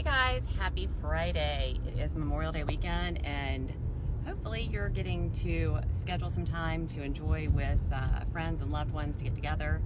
guys, happy Friday. It is Memorial Day weekend and hopefully you're getting to schedule some time to enjoy with friends and loved ones to get together.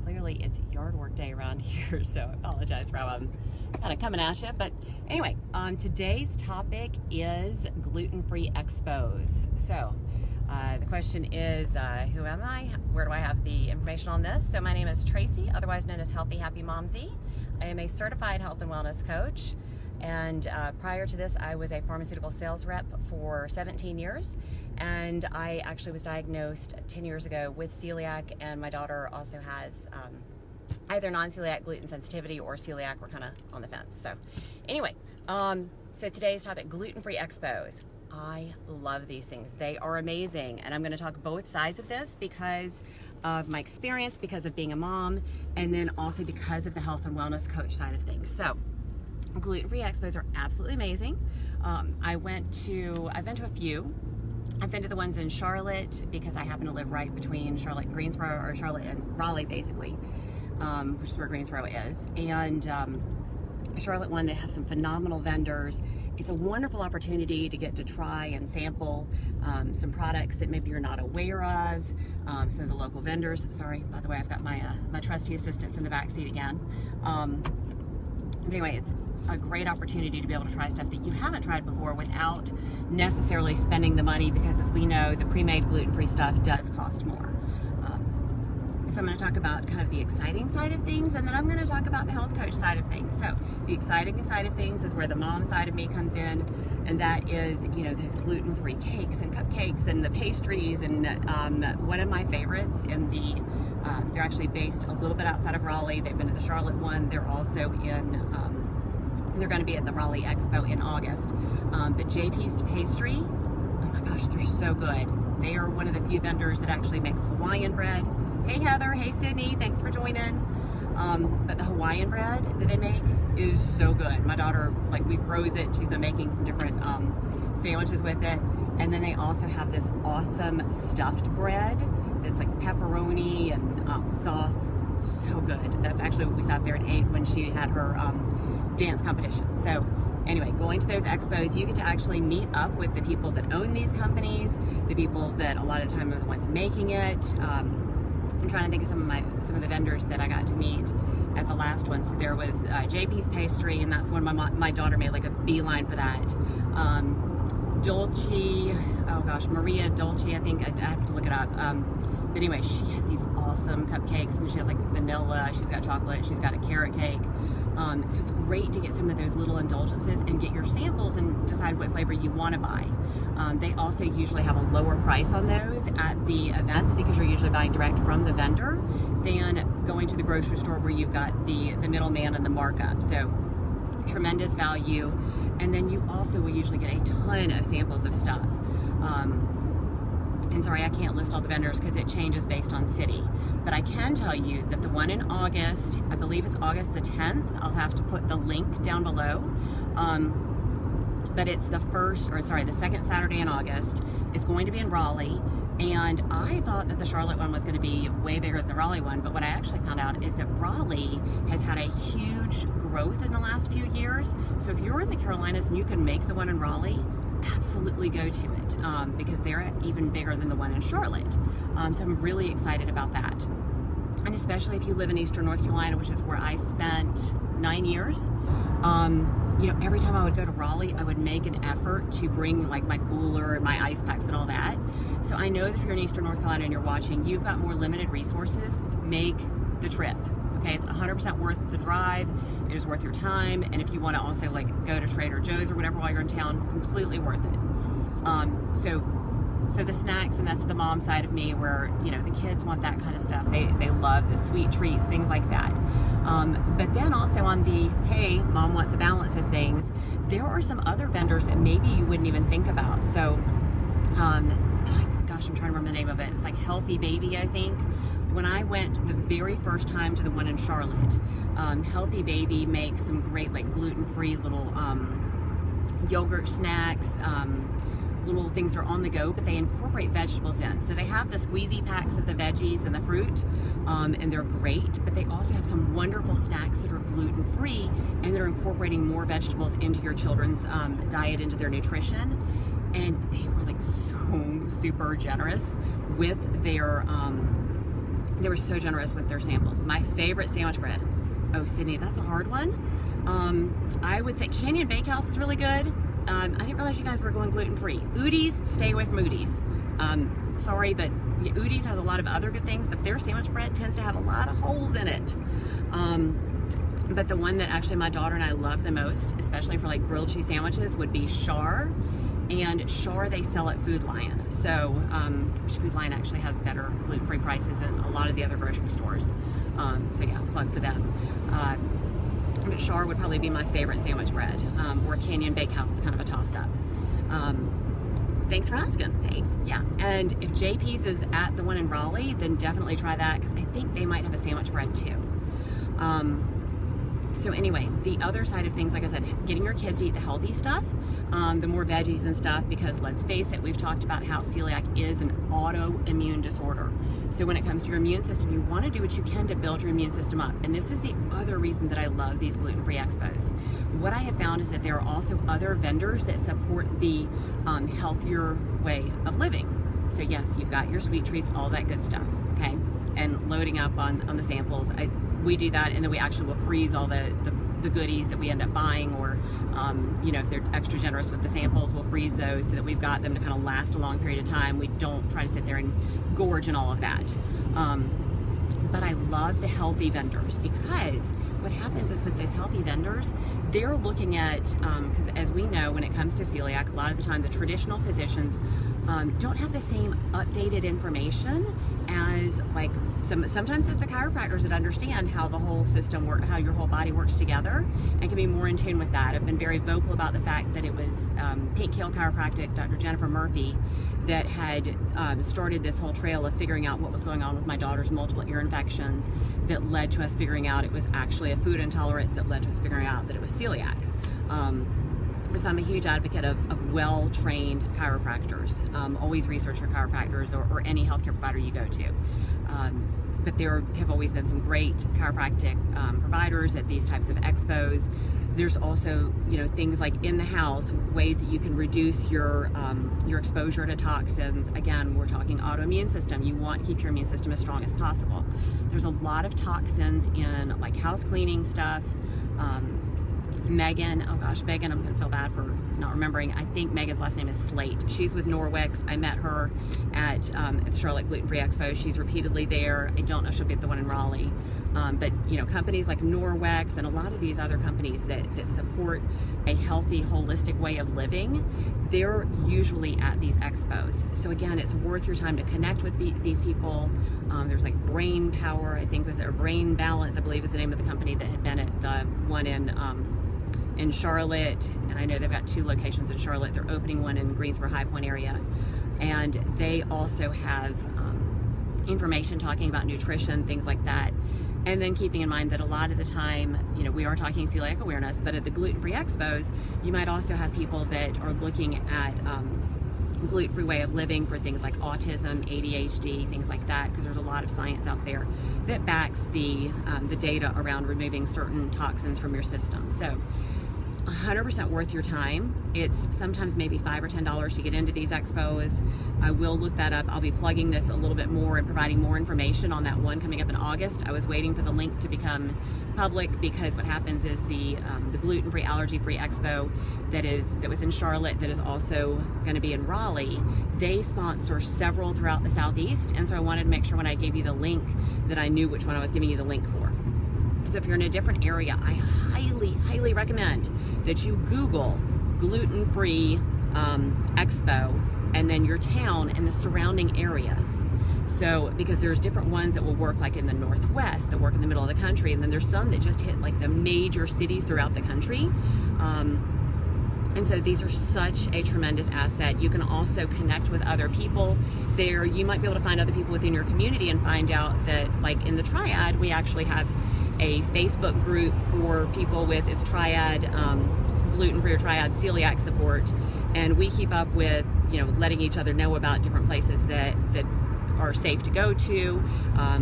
Clearly it's yard work day around here, so I apologize for how I'm kind of coming at you. But anyway, today's topic is gluten-free Expos. So the question is, who am I? Where do I have the information on this? So my name is Tracy, otherwise known as Healthy Happy Momsy. I am a certified health and wellness coach, and prior to this I was a pharmaceutical sales rep for 17 years, and I actually was diagnosed 10 years ago with celiac, and my daughter also has either non-celiac gluten sensitivity or celiac. We're kind of on the fence. So anyway, so today's topic, gluten-free Expos. I love these things. They are amazing, and I'm going to talk both sides of this because of my experience, because of being a mom, and then also because of the health and wellness coach side of things. So gluten-free Expos are absolutely amazing. I've been to a few. I've been to the ones in Charlotte because I happen to live right between Charlotte and Greensboro, or Charlotte and Raleigh basically, which is where Greensboro is. And Charlotte one, they have some phenomenal vendors. It's a wonderful opportunity to get to try and sample some products that maybe you're not aware of. Some of the local vendors. Sorry, by the way, I've got my trusty assistants in the back seat again. But anyway, it's a great opportunity to be able to try stuff that you haven't tried before without necessarily spending the money, because as we know, the pre-made gluten-free stuff does cost more. So I'm going to talk about kind of the exciting side of things, and then I'm going to talk about the health coach side of things. So the exciting side of things is where the mom side of me comes in, and that is, you know, those gluten-free cakes and cupcakes and the pastries. And one of my favorites in the, they're actually based a little bit outside of Raleigh. They've been at the Charlotte one. They're also in, they're going to be at the Raleigh Expo in August. But JP's Pastry, oh my gosh, they're so good. They are one of the few vendors that actually makes Hawaiian bread. Hey Heather, hey Sydney, thanks for joining. But the Hawaiian bread that they make is so good. My daughter, like, we froze it. She's been making some different sandwiches with it. And then they also have this awesome stuffed bread that's like pepperoni and sauce. So good. That's actually what we sat there and ate when she had her dance competition. So anyway, going to those expos, you get to actually meet up with the people that own these companies, the people that a lot of the time are the ones making it. I'm trying to think of some of the vendors that I got to meet at the last one. So there was JP's Pastry, and that's when my daughter made like a beeline for that. Dolce, oh gosh, Maria Dolce, I think, I have to look it up. But anyway, she has these awesome cupcakes, and she has like vanilla, she's got chocolate, she's got a carrot cake. So it's great to get some of those little indulgences and get your samples and decide what flavor you want to buy. They also usually have a lower price on those at the events because you're usually buying direct from the vendor than going to the grocery store where you've got the middleman and the markup. So tremendous value. And then you also will usually get a ton of samples of stuff. And sorry, I can't list all the vendors because it changes based on city. But I can tell you that the one in August, I believe it's August the 10th. I'll have to put the link down below. But it's the second Saturday in August. It's going to be in Raleigh. And I thought that the Charlotte one was going to be way bigger than the Raleigh one. But what I actually found out is that Raleigh has had a huge growth in the last few years. So if you're in the Carolinas and you can make the one in Raleigh, absolutely go to it, because they're even bigger than the one in Charlotte. So I'm really excited about that. And especially if you live in Eastern North Carolina, which is where I spent 9 years, you know, every time I would go to Raleigh, I would make an effort to bring like my cooler and my ice packs and all that. So I know that if you're in Eastern North Carolina and you're watching, you've got more limited resources, make the trip. Okay, it's 100% worth the drive. It is worth your time. And if you want to also like go to Trader Joe's or whatever while you're in town, completely worth it. So the snacks, and that's the mom side of me where, you know, the kids want that kind of stuff. They love the sweet treats, things like that. But then also on the, hey, mom wants a balance of things, there are some other vendors that maybe you wouldn't even think about. So, gosh, I'm trying to remember the name of it. It's like Healthy Baby, I think. When I went the very first time to the one in Charlotte, Healthy Baby makes some great like gluten-free little yogurt snacks. little things that are on the go, but they incorporate vegetables in. So they have the squeezy packs of the veggies and the fruit, and they're great, but they also have some wonderful snacks that are gluten-free and that are incorporating more vegetables into your children's diet, into their nutrition. And they were like so super generous with their, they were so generous with their samples. My favorite sandwich bread, oh Sydney, that's a hard one. I would say Canyon Bakehouse is really good. I didn't realize you guys were going gluten-free. Udi's, stay away from Udi's. Sorry, but Udi's has a lot of other good things, but their sandwich bread tends to have a lot of holes in it. But the one that actually my daughter and I love the most, especially for like grilled cheese sandwiches, would be Char. And Char they sell at Food Lion. So, which Food Lion actually has better gluten-free prices than a lot of the other grocery stores. So yeah, plug for them. But Char would probably be my favorite sandwich bread, or Canyon Bakehouse is kind of a toss-up. Thanks for asking. Hey, yeah. And if JP's is at the one in Raleigh, then definitely try that, because I think they might have a sandwich bread too. So anyway, the other side of things, like I said, getting your kids to eat the healthy stuff, the more veggies and stuff, because let's face it, we've talked about how celiac is an autoimmune disorder. So when it comes to your immune system, you want to do what you can to build your immune system up. And this is the other reason that I love these gluten-free expos. What I have found is that there are also other vendors that support the healthier way of living. So yes, you've got your sweet treats, all that good stuff, okay? And loading up on the samples. We do that, and then we actually will freeze all the goodies that we end up buying, or you know, if they're extra generous with the samples, we'll freeze those so that we've got them to kind of last a long period of time. We don't try to sit there and gorge and all of that. But I love the healthy vendors, because what happens is with those healthy vendors, they're looking at, because as we know, when it comes to celiac, a lot of the time the traditional physicians don't have the same updated information as like sometimes it's the chiropractors that understand how the whole system works, how your whole body works together, and can be more in tune with that. I've been very vocal about the fact that it was Pink Hill Chiropractic, Dr. Jennifer Murphy, that had started this whole trail of figuring out what was going on with my daughter's multiple ear infections, that led to us figuring out it was actually a food intolerance, that led to us figuring out that it was celiac. So I'm a huge advocate of well-trained chiropractors. Always research your chiropractors, or any healthcare provider you go to. But there have always been some great chiropractic providers at these types of expos. There's also, you know, things like in the house, ways that you can reduce your exposure to toxins. Again, we're talking autoimmune system. You want to keep your immune system as strong as possible. There's a lot of toxins in like house cleaning stuff. Megan, oh gosh, Megan, I'm gonna feel bad for not remembering. I think Megan's last name is Slate. She's with Norwex. I met her at the Charlotte Gluten-Free Expo. She's repeatedly there. I don't know if she'll be at the one in Raleigh. But you know, companies like Norwex and a lot of these other companies that support a healthy, holistic way of living, they're usually at these expos. So again, it's worth your time to connect with these people. There's like Brain Power, I think was it, or Brain Balance, I believe is the name of the company that had been at the one in Charlotte, and I know they've got 2 locations in Charlotte. They're opening one in Greensboro High Point area, and they also have information talking about nutrition, things like that. And then keeping in mind that a lot of the time, you know, we are talking celiac awareness, but at the gluten-free expos, you might also have people that are looking at gluten-free way of living for things like autism, ADHD, things like that, because there's a lot of science out there that backs the data around removing certain toxins from your system. So 100% worth your time. It's sometimes maybe $5 or $10 to get into these expos. I will look that up. I'll be plugging this a little bit more and providing more information on that one coming up in August. I was waiting for the link to become public, because what happens is the gluten-free, allergy-free expo that was in Charlotte, that is also going to be in Raleigh, they sponsor several throughout the Southeast, and so I wanted to make sure when I gave you the link that I knew which one I was giving you the link for. So if you're in a different area, I highly, highly recommend that you Google gluten-free expo, and then your town and the surrounding areas. So, because there's different ones that will work like in the Northwest, that work in the middle of the country, and then there's some that just hit like the major cities throughout the country. And so these are such a tremendous asset. You can also connect with other people there. You might be able to find other people within your community and find out that, like in the Triad, we actually have a Facebook group for people with its Triad gluten-free or Triad celiac support, and we keep up with letting each other know about different places that are safe to go to,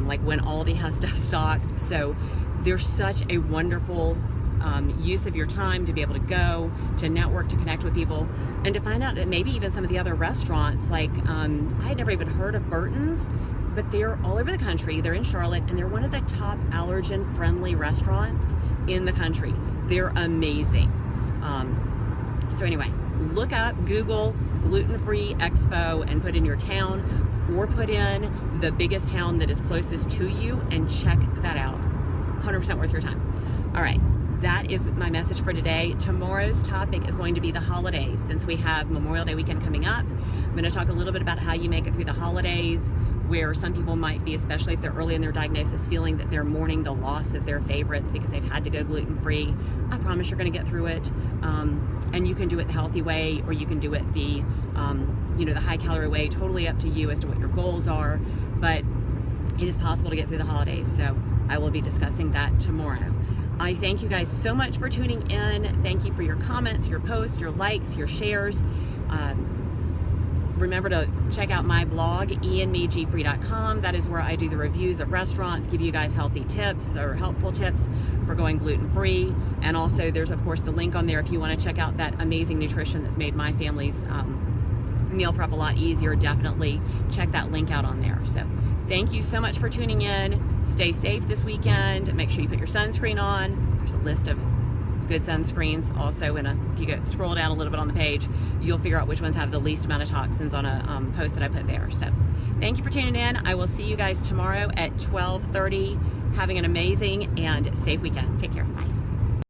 like when Aldi has stuff stocked. So there's such a wonderful use of your time to be able to go, to network, to connect with people, and to find out that maybe even some of the other restaurants, like I had never even heard of Burton's, but they're all over the country. They're in Charlotte, and they're one of the top allergen-friendly restaurants in the country. They're amazing. So anyway, look up, Google gluten-free Expo and put in your town, or put in the biggest town that is closest to you and check that out. 100% worth your time. All right, that is my message for today. Tomorrow's topic is going to be the holidays. Since we have Memorial Day weekend coming up, I'm going to talk a little bit about how you make it through the holidays, where some people might be, especially if they're early in their diagnosis, feeling that they're mourning the loss of their favorites because they've had to go gluten-free. I promise you're going to get through it. And you can do it the healthy way, or you can do it the high-calorie way. Totally up to you as to what your goals are. But it is possible to get through the holidays. So I will be discussing that tomorrow. I thank you guys so much for tuning in. Thank you for your comments, your posts, your likes, your shares. Remember to check out my blog, ianmeagfree.com. That is where I do the reviews of restaurants, give you guys healthy tips or helpful tips for going gluten-free. And also there's, of course, the link on there if you want to check out that amazing nutrition that's made my family's meal prep a lot easier. Definitely check that link out on there. So thank you so much for tuning in. Stay safe this weekend. Make sure you put your sunscreen on. There's a list of good sunscreens also if you scroll down a little bit on the page, you'll figure out which ones have the least amount of toxins on a post that I put there. So thank you for tuning in. I will see you guys tomorrow at 12:30. Having an amazing and safe weekend. Take care. Bye.